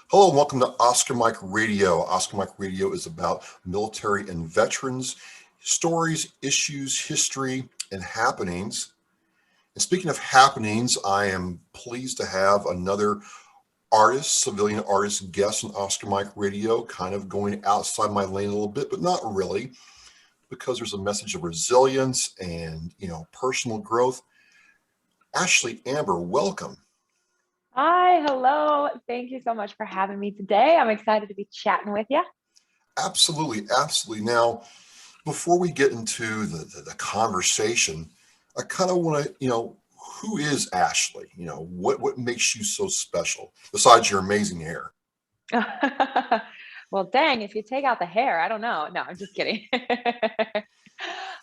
Hello and welcome to Oscar Mike Radio. Oscar Mike Radio is about military and veterans, stories, issues, history, and happenings. And speaking of happenings, I am pleased to have another artist, civilian artist guest on Oscar Mike Radio, kind of going outside my lane a little bit, but not really, because there's a message of resilience and, personal growth. Ashlie Amber, welcome. Hi, hello. Thank you so much for having me today. I'm excited to be chatting with you. Absolutely, absolutely. Now, before we get into the conversation, I kind of want to, who is Ashlie? What makes you so special besides your amazing hair? Well, dang, if you take out the hair, I don't know. No, I'm just kidding.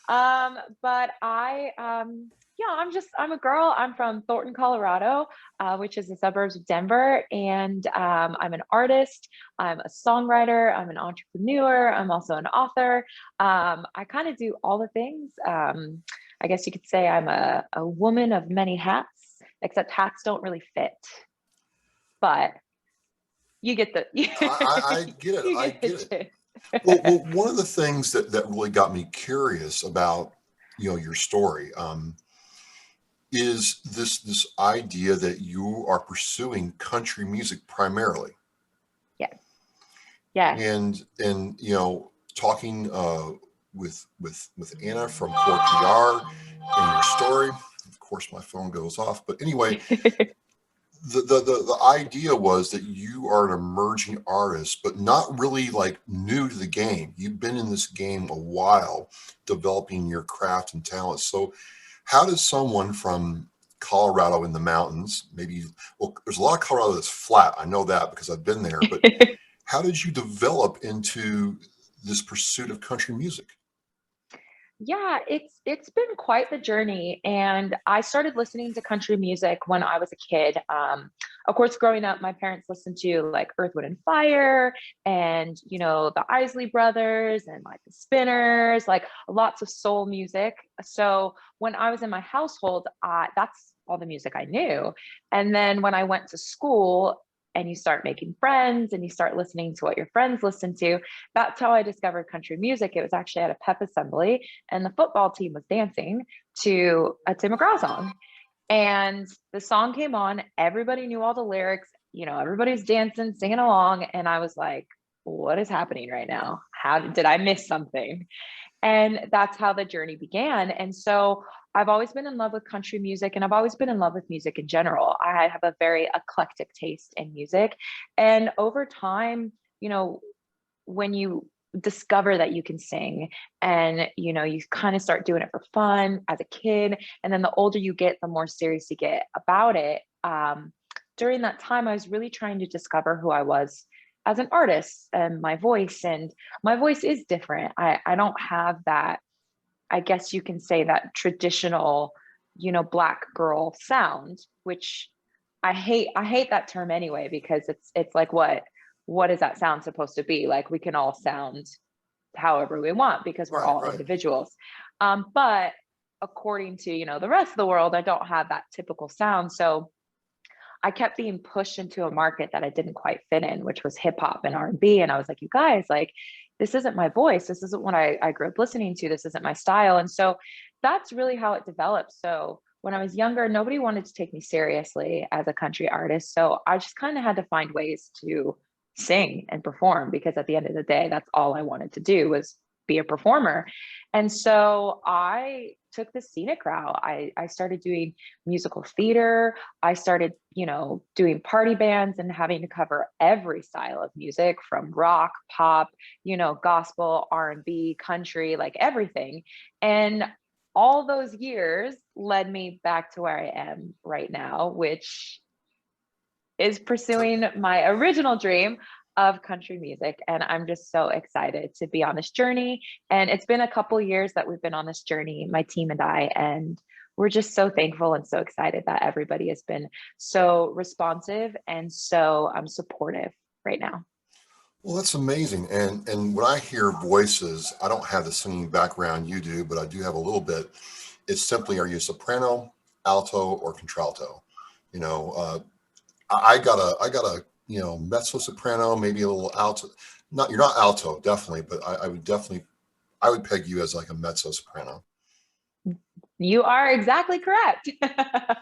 But yeah, I'm a girl. I'm from Thornton, Colorado, which is the suburbs of Denver, and I'm an artist. I'm a songwriter. I'm an entrepreneur. I'm also an author. I kind of do all the things. I guess you could say I'm a woman of many hats, except hats don't really fit. But you get the I get it. you I get the get it. Well, gist. one of the things that really got me curious about, your story, is this idea that you are pursuing country music primarily, Yes, yes. and talking with Anna from Port PR and your story. Of course, my phone goes off, but anyway, the idea was that you are an emerging artist, but not really like new to the game. You've been in this game a while, developing your craft and talent. So, how does someone from Colorado in the mountains, well, there's a lot of Colorado that's flat. I know that because I've been there, but how did you develop into this pursuit of country music? Yeah, it's been quite the journey, and I started listening to country music when I was a kid. Of course, growing up, my parents listened to like Earth, Wind, and Fire, and the Isley Brothers, and like the Spinners, like lots of soul music. So when I was in my household, that's all the music I knew. And then when I went to school, and you start making friends, and you start listening to what your friends listen to, that's how I discovered country music. It was actually at a pep assembly, and the football team was dancing to a Tim McGraw song. And the song came on, everybody knew all the lyrics, everybody was dancing, singing along. And I was like, what is happening right now? How did I miss something? And that's how the journey began. And so I've always been in love with country music, and I've always been in love with music in general. I have a very eclectic taste in music. And over time, you know, when you discover that you can sing, and you kind of start doing it for fun as a kid, and then the older you get, the more serious you get about it. During that time, I was really trying to discover who I was as an artist, and my voice is different. I don't have that, I guess you can say, that traditional black girl sound, which I hate that term anyway, because it's like, what is that sound supposed to be? Like, we can all sound however we want because we're Right, all right. individuals. But according to the rest of the world, I don't have that typical sound. So I kept being pushed into a market that I didn't quite fit in, which was hip hop and R&B. And I was like, you guys, like, this isn't my voice. This isn't what I grew up listening to. This isn't my style. And so that's really how it developed. So when I was younger, nobody wanted to take me seriously as a country artist. So I just kind of had to find ways to sing and perform, because at the end of the day, that's all I wanted to do, was be a performer. And so I took the scenic route. I started doing musical theater. I started, doing party bands and having to cover every style of music, from rock, pop, gospel, R&B, country, like everything. And all those years led me back to where I am right now, which is So, pursuing my original dream of country music. And I'm just so excited to be on this journey. And it's been a couple years that we've been on this journey, my team and I, and we're just so thankful and so excited that everybody has been so responsive and so supportive right now. well, that's amazing. And when I hear voices, I don't have the singing background you do, but I do have a little bit. It's simply, are you soprano, alto, or contralto? You know, I got a mezzo soprano, maybe a little alto. Not You're not alto, definitely, but I would peg you as like a mezzo soprano. You are exactly correct.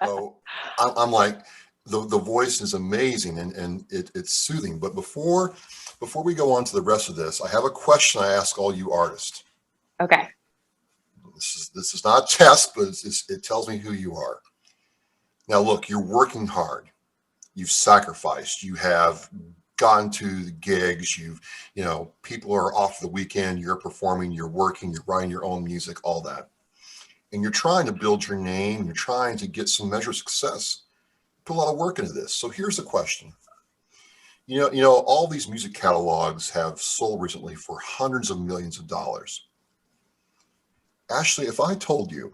So I'm like, the voice is amazing, and it's soothing. But before we go on to the rest of this, I have a question I ask all you artists. Okay. This is not a test, but it tells me who you are. Now, look, you're working hard. You've sacrificed. You have gone to the gigs. People are off the weekend. You're performing. You're working. You're writing your own music. All that, and you're trying to build your name. You're trying to get some measure of success. Put a lot of work into this. So here's the question. All these music catalogs have sold recently for hundreds of millions of dollars. Ashlie, if I told you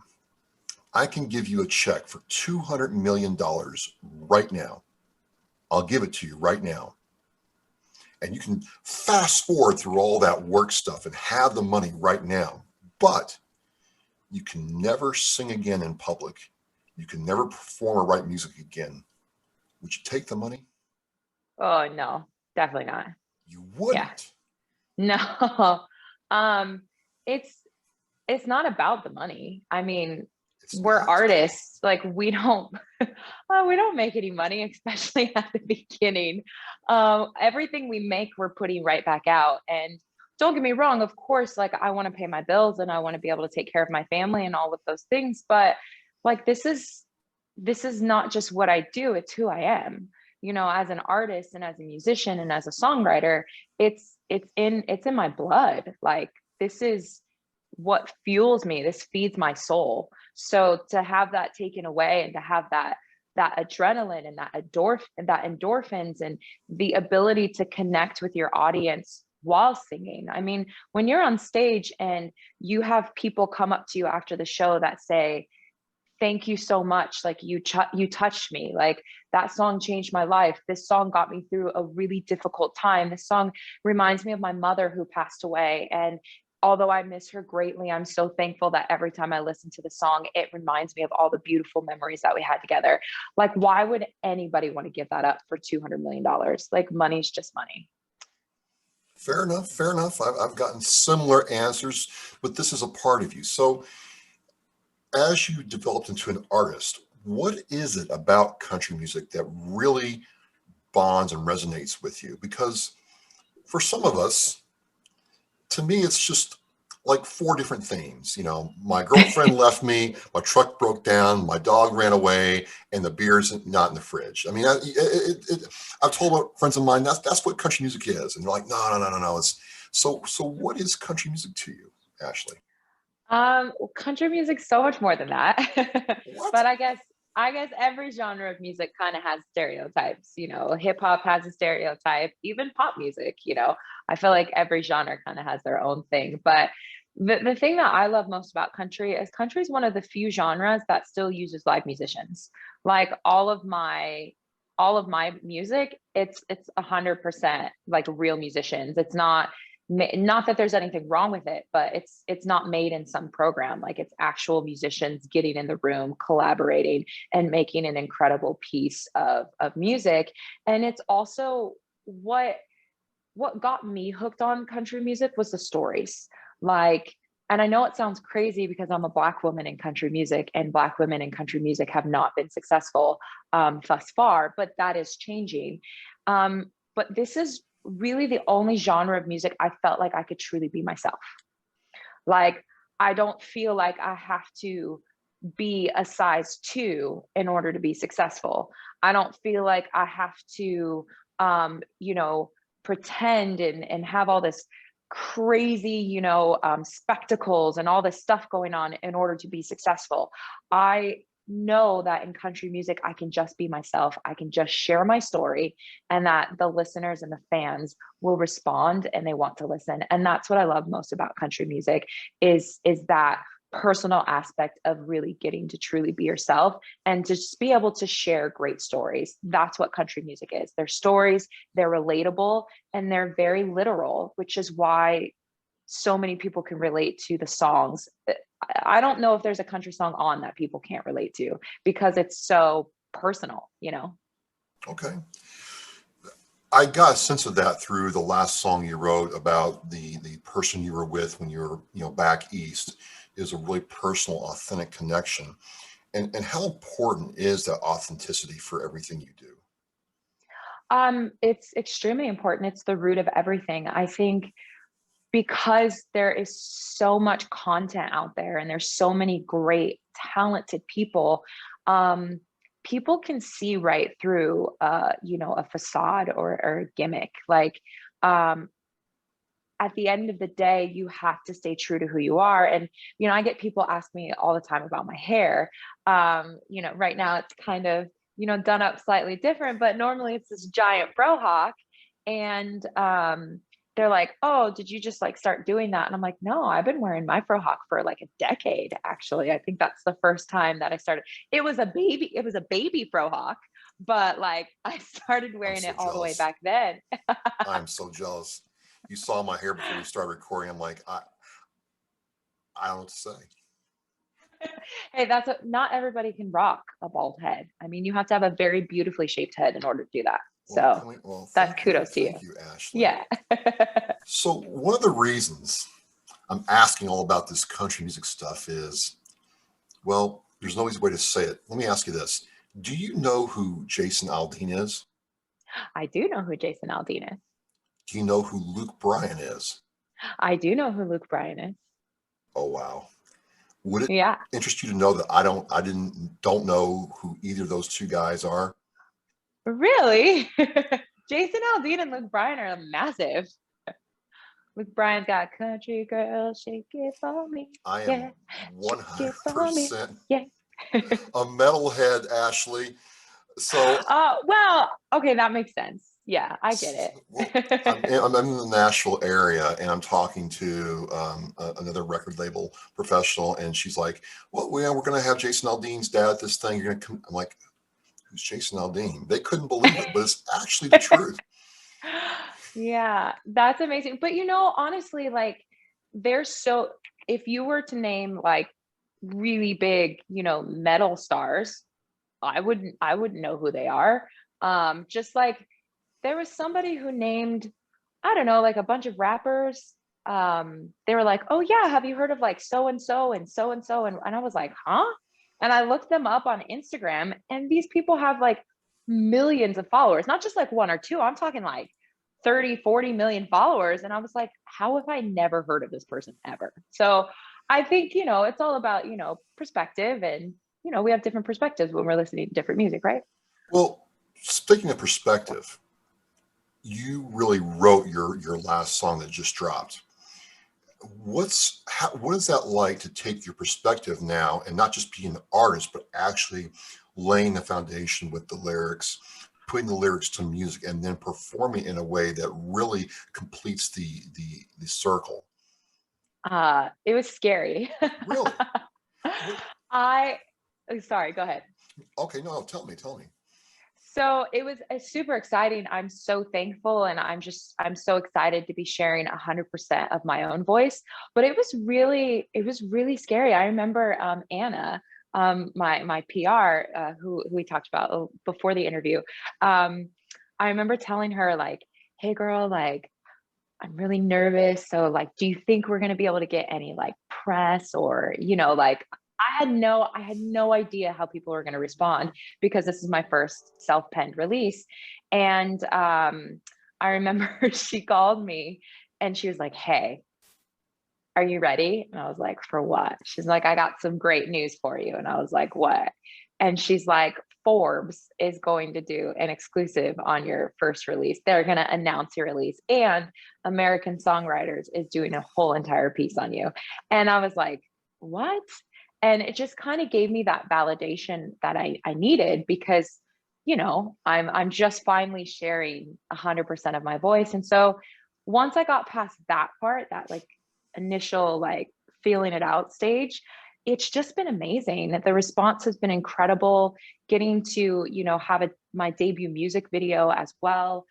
I can give you a check for $200 million right now, I'll give it to you right now. And you can fast forward through all that work stuff and have the money right now. But you can never sing again in public. You can never perform or write music again. Would you take the money? Oh no, definitely not. You Yeah. wouldn't. No. Um, it's it's not about the money. I mean, It's we're not. artists. Like we don't we don't make any money, especially at the beginning. Everything we make, we're putting right back out. And don't get me wrong, of course, like I want to pay my bills and I want to be able to take care of my family and all of those things. But like this is not just what I do, it's who I am. As an artist and as a musician and as a songwriter, it's in my blood. Like this is what fuels me. This feeds my soul. So to have that taken away and to have that adrenaline and that endorphins and the ability to connect with your audience while singing. I mean, when you're on stage and you have people come up to you after the show that say, thank you so much, like you touched me, like that song changed my life, this song got me through a really difficult time, this song reminds me of my mother who passed away, and although I miss her greatly, I'm so thankful that every time I listen to the song it reminds me of all the beautiful memories that we had together. Like why would anybody want to give that up for $200 million? Like money's just money. Fair enough. Fair enough. I've gotten similar answers, but this is a part of you. So as you developed into an artist, what is it about country music that really bonds and resonates with you? Because for some of us, to me, it's just like four different things. My girlfriend left me, my truck broke down, my dog ran away, and the beer's not in the fridge. I mean, I've told friends of mine that's what country music is, and they're like, no, no, no, no, no. It's so. What is country music to you, Ashlie? Country music's so much more than that. What? But I guess every genre of music kind of has stereotypes. Hip hop has a stereotype, even pop music. I feel like every genre kind of has their own thing. But the thing that I love most about country is one of the few genres that still uses live musicians. Like all of my music, it's 100% like real musicians. It's not that there's anything wrong with it, but it's not made in some program. Like it's actual musicians getting in the room, collaborating and making an incredible piece of music. And it's also what got me hooked on country music was the stories. Like, and I know it sounds crazy because I'm a Black woman in country music, and Black women in country music have not been successful thus far, but that is changing. But this is really the only genre of music I felt like I could truly be myself. Like, I don't feel like I have to be a size two in order to be successful. I don't feel like I have to, pretend and have all this crazy, spectacles and all this stuff going on in order to be successful. I know that in country music, I can just be myself. I can just share my story, and that the listeners and the fans will respond and they want to listen. And that's what I love most about country music is that personal aspect of really getting to truly be yourself and to just be able to share great stories. That's what country music is. They're stories, they're relatable, and they're very literal, which is why so many people can relate to the songs. I don't know if there's a country song on that people can't relate to because it's so personal. Okay. I got a sense of that through the last song you wrote about the person you were with when you were, back east. Is a really personal, authentic connection. And how important is that authenticity for everything you do? It's extremely important. It's the root of everything. I think because there is so much content out there and there's so many great, talented people, um, people can see right through, a facade or a gimmick. Like, um, at the end of the day, you have to stay true to who you are. And, I get people ask me all the time about my hair. Right now it's kind of, done up slightly different, but normally it's this giant fro hawk. And they're like, oh, did you just like start doing that? And I'm like, no, I've been wearing my fro hawk for like a decade, actually. I think that's the first time that I started. It was a baby fro hawk, but like I started I'm wearing so it all the way jealous. back then. I'm so jealous. You saw my hair before we started recording. I'm like, I don't know what to say. Hey, not everybody can rock a bald head. I mean, you have to have a very beautifully shaped head in order to do that. Well, So that's kudos to you. thank you, Ashlie. Yeah. So one of the reasons I'm asking all about this country music stuff is, well, there's no easy way to say it. Let me ask you this: do you know who Jason Aldean is? I do know who Jason Aldean is. Do you know who Luke Bryan is? I do know who Luke Bryan is. Oh wow! Would it Yeah. interest you to know that I don't know who either of those two guys are? Really? Jason Aldean and Luke Bryan are massive. Luke Bryan's got country girl, shake it for me. I Yeah. am Shake it for me. 100% Yeah. a metalhead, Ashlie. So, Well, okay, that makes sense. Yeah, I get well, it. I'm in the Nashville area, and I'm talking to another record label professional, and she's like, "Well, we're going to have Jason Aldean's dad at this thing. You're going to come." I'm like, "Who's Jason Aldean?" They couldn't believe it, but it's actually the truth. Yeah, that's amazing. But honestly, like there's so if you were to name like really big, metal stars, I wouldn't know who they are. Just like there was somebody who named, I don't know, like a bunch of rappers. They were like, "Oh yeah, have you heard of like so and so and so and so?" And I was like, "Huh?" And I looked them up on Instagram, and these people have like millions of followers, not just like one or two. I'm talking like 30, 40 million followers. And I was like, how have I never heard of this person ever? So I think, it's all about, perspective and, we have different perspectives when we're listening to different music, right? Well, speaking of perspective, you really wrote your last song that just dropped. What is that like to take your perspective now and not just be an artist, but actually laying the foundation with the lyrics, putting the lyrics to music, and then performing in a way that really completes the circle? It was scary. Really? What? I, sorry, go ahead. Okay, no, tell me. So it was super exciting. I'm so thankful, and I'm so excited to be sharing 100% of my own voice. But it was really scary. I remember Anna, my PR, who we talked about before the interview. Um, I remember telling her like, "Hey, girl, like I'm really nervous. So like, do you think we're going to be able to get any like press or, like I had no idea how people were going to respond because this is my first self-penned release. And I remember she called me and she was like, "Hey, are you ready?" And I was like, "For what?" She's like, "I got some great news for you." And I was like, "What?" And she's like, "Forbes is going to do an exclusive on your first release. They're going to announce your release, and American Songwriters is doing a whole entire piece on you." And I was like, "What?" And it just kind of gave me that validation that I needed because, I'm just finally sharing 100% of my voice. And so once I got past that part, that like initial like feeling it out stage, it's just been amazing. The response has been incredible. Getting to, have my debut music video as well,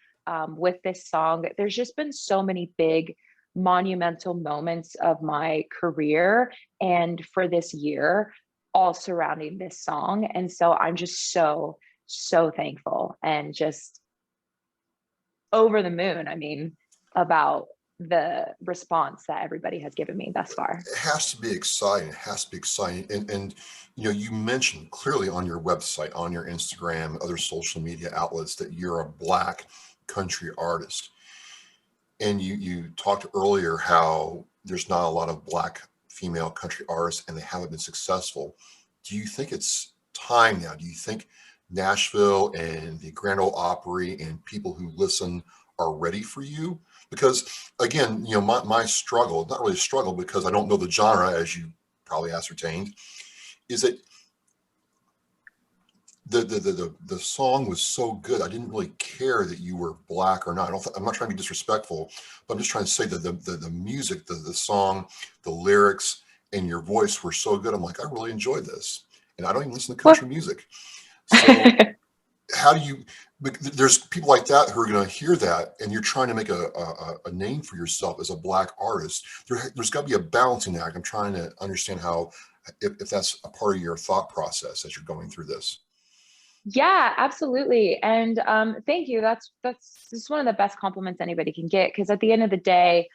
with this song. There's just been so many big monumental moments of my career and for this year, all surrounding this song. And so I'm just so, so thankful and just over the moon, I mean, about the response that everybody has given me thus far. It has to be exciting. It has to be exciting. And you know, you mentioned clearly on your website, on your Instagram, other social media outlets that you're a Black country artist. And you talked earlier how there's not a lot of Black female country artists and they haven't been successful. Do you think it's time now? Do you think Nashville and the Grand Ole Opry and people who listen are ready for you? Because again, you know, my struggle, not really a struggle because I don't know the genre, as you probably ascertained, is that the song was so good. I didn't really care that you were Black or not. I'm not trying to be disrespectful, but I'm just trying to say that the music, the song, the lyrics, and your voice were so good. I'm like, I really enjoyed this, and I don't even listen to Well, country music. So how do you? There's people like that who are going to hear that, and you're trying to make a name for yourself as a Black artist. There's got to be a balancing act. I'm trying to understand how, if that's a part of your thought process as you're going through this. yeah, absolutely. And thank you. That's this is one of the best compliments anybody can get, because at the end of the day,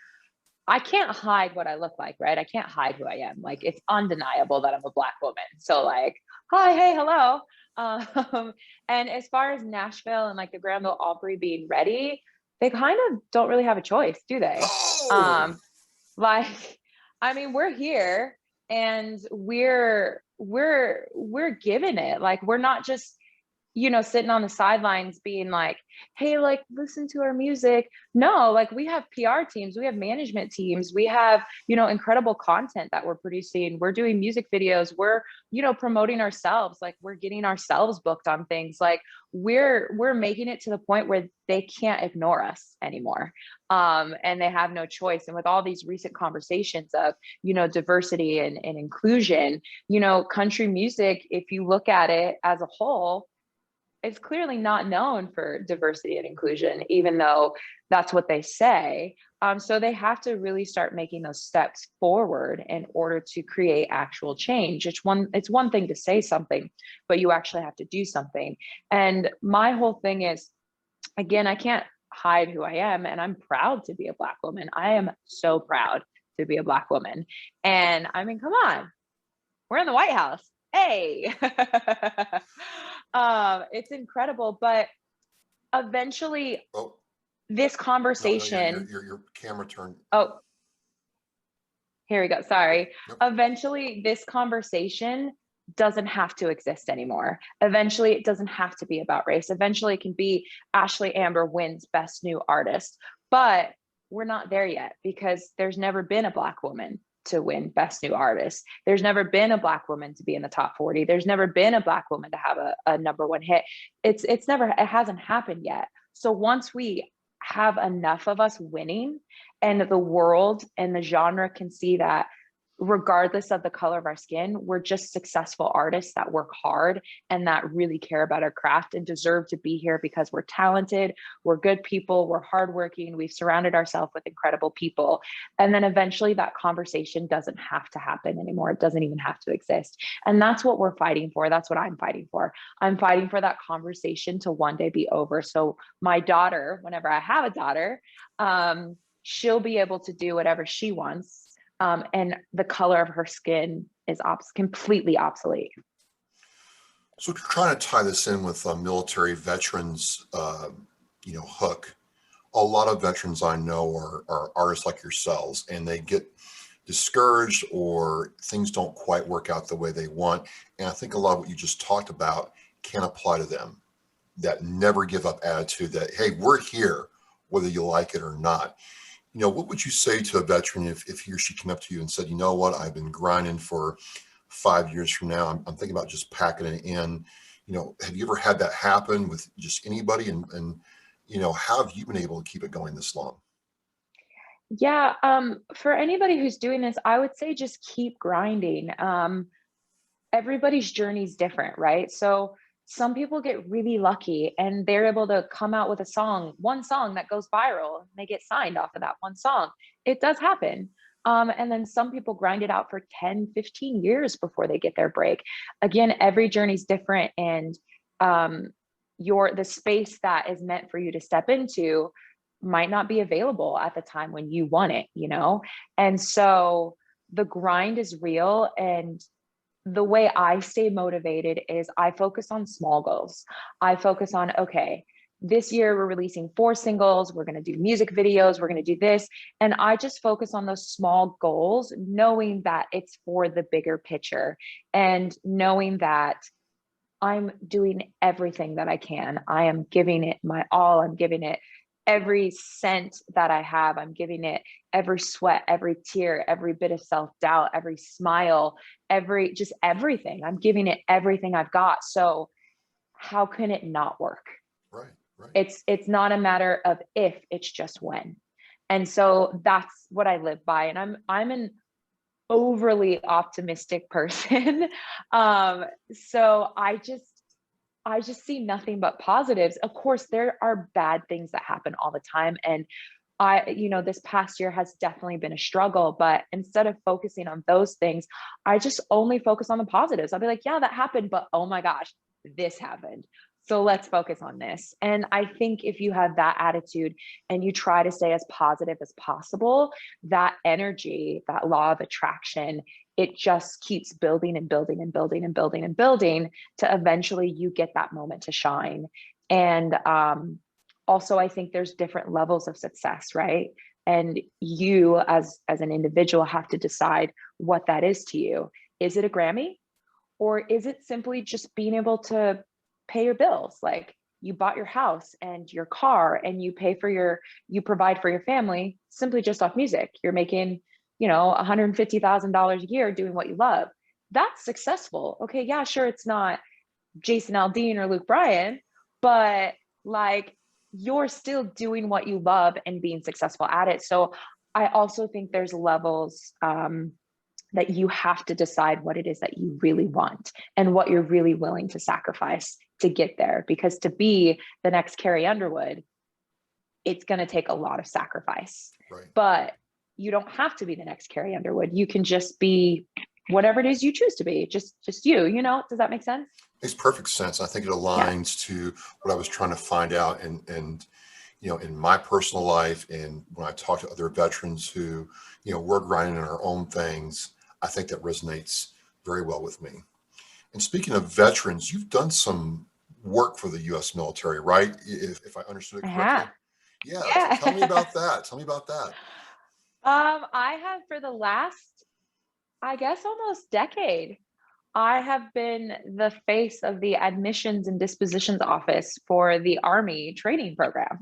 I can't hide what I look like, right? I can't hide who I am. Like, it's undeniable that I'm a Black woman. So like, hi, hey, hello. Um, and as far as Nashville and like the Grand Ole Opry being ready, they kind of don't really have a choice, do they? Oh, Um, like, I mean, we're here and we're giving it. Like, we're not just, sitting on the sidelines being like, hey, like, listen to our music. No, like, we have PR teams, we have management teams, we have, incredible content that we're producing. We're doing music videos. We're, promoting ourselves. Like, we're getting ourselves booked on things. Like, we're making it to the point where they can't ignore us anymore. And they have no choice. And with all these recent conversations of, diversity and inclusion, country music, if you look at it as a whole, it's clearly not known for diversity and inclusion, even though that's what they say. So they have to really start making those steps forward in order to create actual change. It's one thing to say something, but you actually have to do something. And my whole thing is, again, I can't hide who I am, and I'm proud to be a Black woman. I am so proud to be a Black woman. And I mean, come on, we're in the White House. Hey. It's incredible. But eventually oh, this no, no, conversation, your camera turned. oh, here we go. Yep, Sorry. yep. Eventually this conversation doesn't have to exist anymore. Eventually it doesn't have to be about race. Eventually it can be Ashlie Amber wins best new artist. But we're not there yet, because there's never been a Black woman to win best new artist. There's never been a Black woman to be in the top 40. There's never been a Black woman to have a number one hit. It hasn't happened yet. So once we have enough of us winning, and the world and the genre can see that, regardless of the color of our skin, we're just successful artists that work hard and that really care about our craft and deserve to be here because we're talented, we're good people, we're hardworking, we've surrounded ourselves with incredible people. And then eventually that conversation doesn't have to happen anymore. It doesn't even have to exist. And that's what we're fighting for. That's what I'm fighting for. I'm fighting for that conversation to one day be over. So my daughter, whenever I have a daughter, she'll be able to do whatever she wants, and the color of her skin is completely obsolete. So trying to tie this in with military veterans, hook. A lot of veterans I know are artists like yourselves, and they get discouraged or things don't quite work out the way they want. And I think a lot of what you just talked about can apply to them. That never give up attitude that, hey, we're here, whether you like it or not. What would you say to a veteran if he or she came up to you and said, you know what, I've been grinding for 5 years from now. I'm thinking about just packing it in. Have you ever had that happen with just anybody? And how have you been able to keep it going this long? Yeah, for anybody who's doing this, I would say just keep grinding. Everybody's journey is different, right? So some people get really lucky and they're able to come out with one song that goes viral, and they get signed off of that one song. It does happen. And then some people grind it out for 10, 15 years before they get their break. Again, every journey is different. And, the space that is meant for you to step into might not be available at the time when you want it, you know? And so the grind is real. And the way I stay motivated is I focus on small goals. I focus on, okay, this year we're releasing 4 singles, we're going to do music videos, we're going to do this. And I just focus on those small goals, knowing that it's for the bigger picture and knowing that I'm doing everything that I can. I am giving it my all. I'm giving it every cent that I have. I'm giving it every sweat, every tear, every bit of self-doubt, every smile, just everything. I'm giving it everything I've got. So how can it not work? Right, right. It's not a matter of if, it's just when. And so that's what I live by. And I'm an overly optimistic person. So I just see nothing but positives. Of course, there are bad things that happen all the time. And this past year has definitely been a struggle, but instead of focusing on those things, I just only focus on the positives. I'll be like, yeah, that happened, but oh my gosh, this happened. So let's focus on this. And I think if you have that attitude and you try to stay as positive as possible, that energy, that law of attraction, it just keeps building and building and building and building and building to eventually you get that moment to shine. And also, I think there's different levels of success, right? And you as an individual have to decide what that is to you. Is it a Grammy? Or is it simply just being able to pay your bills? Like, you bought your house and your car and you provide for your family simply just off music. You're making, $150,000 a year doing what you love. That's successful. Okay, yeah, sure, it's not Jason Aldean or Luke Bryan, but like, you're still doing what you love and being successful at it. So I also think there's levels that you have to decide what it is that you really want and what you're really willing to sacrifice to get there. Because to be the next Carrie Underwood, it's going to take a lot of sacrifice. Right. But you don't have to be the next Carrie Underwood. You can just be whatever it is you choose to be. Just you, does that make sense? Makes perfect sense. I think it aligns to what I was trying to find out. And in my personal life, and when I talk to other veterans who, we're grinding in our own things, I think that resonates very well with me. And speaking of veterans, you've done some work for the U.S. military, right? If I understood it correctly. Yeah. Yeah. Tell me about that. Tell me about that. I have for the last, I guess, almost decade, I have been the face of the admissions and dispositions office for the Army training program.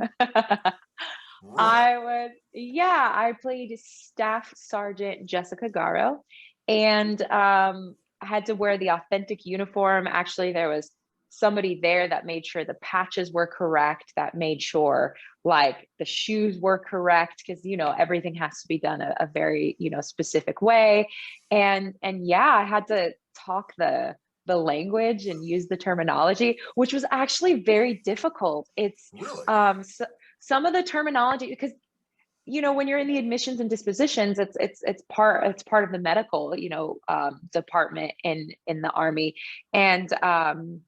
Really? I played Staff Sergeant Jessica Garrow, and I had to wear the authentic uniform. Actually, there was somebody there that made sure the patches were correct, that made sure like the shoes were correct, because everything has to be done a very specific way. And yeah, I had to talk the language and use the terminology, which was actually very difficult. It's Really? so, some of the terminology, because when you're in the admissions and dispositions, it's part of the medical department in the Army. And some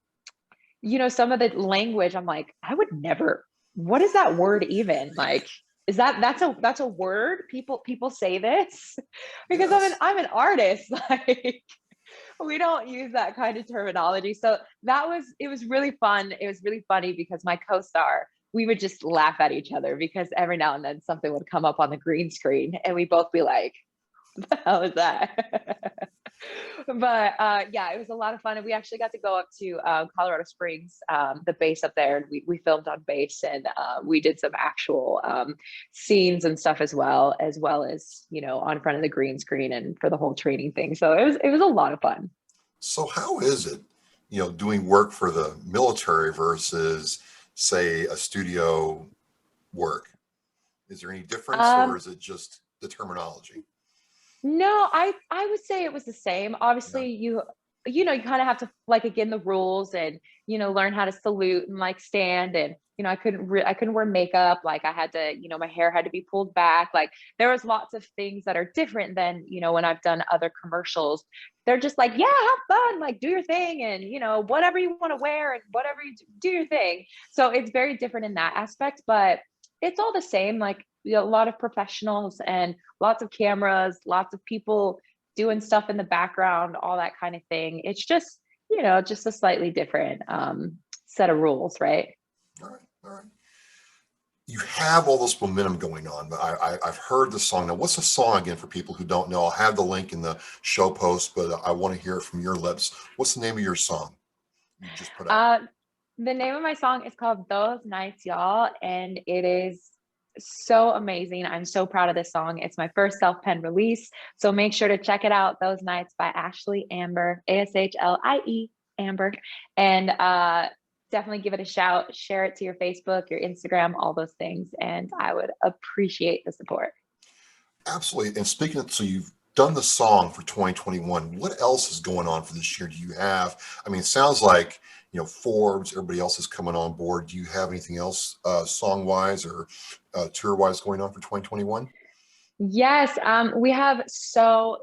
of the language, I'm like, I would never, what is that word even? Like, that's a word? People say this? Because Yes. I'm an artist. Like, we don't use that kind of terminology. So it was really fun. It was really funny because my co-star, we would just laugh at each other because every now and then something would come up on the green screen and we'd both be like, what the hell is that? But yeah, it was a lot of fun. And we actually got to go up to Colorado Springs, the base up there. And we filmed on base, and we did some actual scenes and stuff as well as, on front of the green screen and for the whole training thing. So it was a lot of fun. So how is it, doing work for the military versus, say, a studio work? Is there any difference, or Um, is it just the terminology? No, I would say it was the same. Yeah. Obviously, you kind of have to, like, again, the rules and learn how to salute and like stand and I I couldn't wear makeup. Like I had to, my hair had to be pulled back. Like there was lots of things that are different than, when I've done other commercials. They're just like, yeah, have fun, like do your thing, and whatever you want to wear and whatever you do your thing. So it's very different in that aspect, but it's all the same. Like a lot of professionals and lots of cameras, lots of people doing stuff in the background, all that kind of thing. It's just, just a slightly different set of rules, right? All right, all right. You have all this momentum going on, but I've heard the song. Now, what's the song again for people who don't know? I'll have the link in the show post, but I want to hear it from your lips. What's the name of your song you just put out? The name of my song is called Those Nights, Y'all, and it is so amazing. I'm so proud of this song. It's my first self-pen release, so make sure to check it out. Those Nights by Ashlie Amber, Ashlie Amber, and definitely give it a shout. Share it to your Facebook, your Instagram, all those things, and I would appreciate the support. Absolutely. And speaking of, so you've done the song for 2021. What else is going on for this year? Do you have, I mean, it sounds like, Forbes, everybody else is coming on board. Do you have anything else song wise or tour wise going on for 2021? Yes, we have so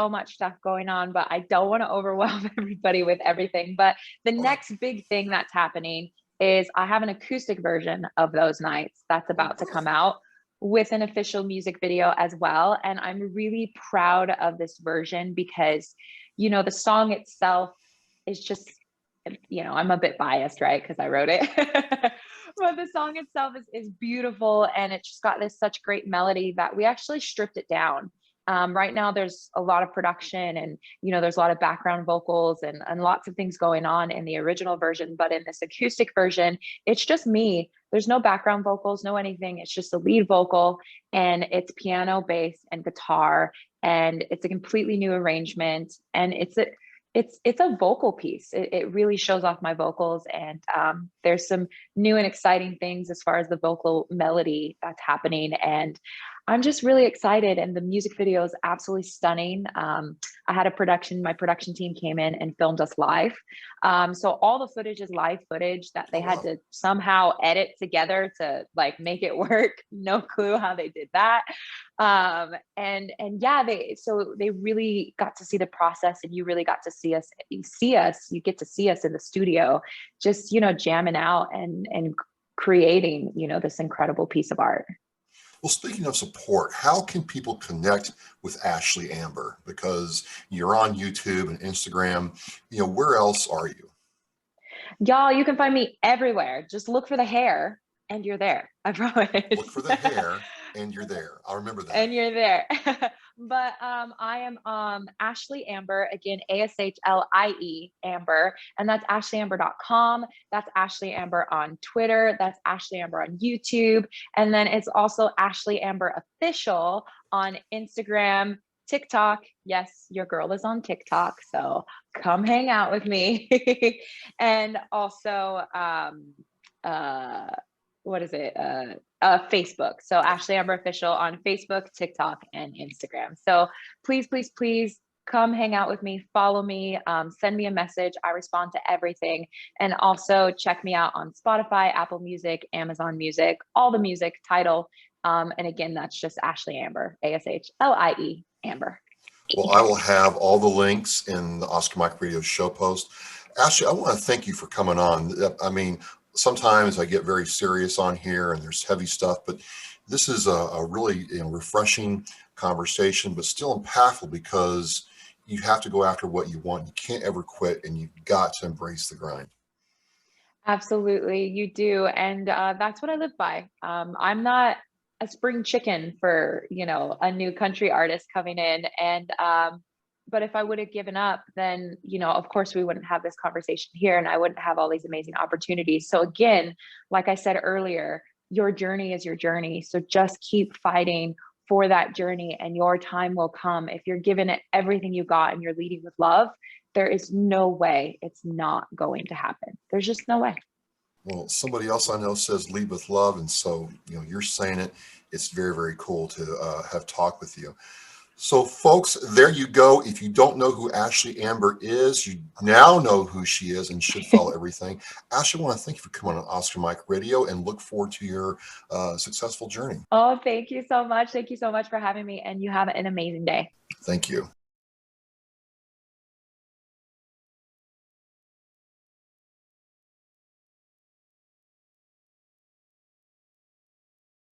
much stuff going on, but I don't want to overwhelm everybody with everything. But the All right. next big thing that's happening is I have an acoustic version of Those Nights that's Oh, about to really? come out with an official music video as well. And I'm really proud of this version because, the song itself is just, I'm a bit biased, right? Because I wrote it. But the song itself is beautiful, and it's just got this such great melody that we actually stripped it down. Right now there's a lot of production, and there's a lot of background vocals and lots of things going on in the original version, but in this acoustic version it's just me. There's no background vocals, no anything. It's just a lead vocal, and it's piano, bass, and guitar, and it's a completely new arrangement, and it's a vocal piece. It really shows off my vocals, and there's some new and exciting things as far as the vocal melody that's happening, and I'm just really excited. And the music video is absolutely stunning. I had my production team came in and filmed us live. So all the footage is live footage that they Oh, had wow. to somehow edit together to like make it work. No clue how they did that. And yeah, they really got to see the process, and you really got to you get to see us in the studio, just, jamming out and creating, this incredible piece of art. Well, speaking of support, how can people connect with Ashlie Amber? Because you're on YouTube and Instagram. Where else are you? Y'all, you can find me everywhere. Just look for the hair and you're there. I Look promise. for the hair and you're there. I'll remember that. And you're there. But I am Ashlie Amber, again, Ashlie Amber, and that's ashlieamber.com. That's Ashlie Amber on Twitter. That's Ashlie Amber on YouTube. And then it's also Ashlie Amber Official on Instagram, TikTok. Yes, your girl is on TikTok, so come hang out with me. And also uh what is it? Facebook. So Ashlie Amber Official on Facebook, TikTok, and Instagram. So please, please, please come hang out with me, follow me, send me a message. I respond to everything. And also check me out on Spotify, Apple Music, Amazon Music, all the music title. And again, that's just Ashlie Amber, Ashlie Amber. Well, I will have all the links in the Oscar Mike Radio show post. Ashley, I want to thank you for coming on. I mean, sometimes I get very serious on here and there's heavy stuff, but this is a really refreshing conversation, but still impactful because you have to go after what you want. You can't ever quit, and you've got to embrace the grind. Absolutely, you do. And that's what I live by. I'm not a spring chicken for, a new country artist coming in. And, but if I would have given up, then, of course, we wouldn't have this conversation here, and I wouldn't have all these amazing opportunities. So, again, like I said earlier, your journey is your journey. So just keep fighting for that journey, and your time will come. If you're giving it everything you got and you're leading with love, there is no way it's not going to happen. There's just no way. Well, somebody else I know says lead with love, and so you're saying it. It's very, very cool to have talked with you. So folks, there you go. If you don't know who Ashlie Amber is, you now know who she is and should follow everything. Ashlie, I want to thank you for coming on Oscar Mike Radio and look forward to your successful journey. Oh, thank you so much. Thank you so much for having me, and you have an amazing day. Thank you.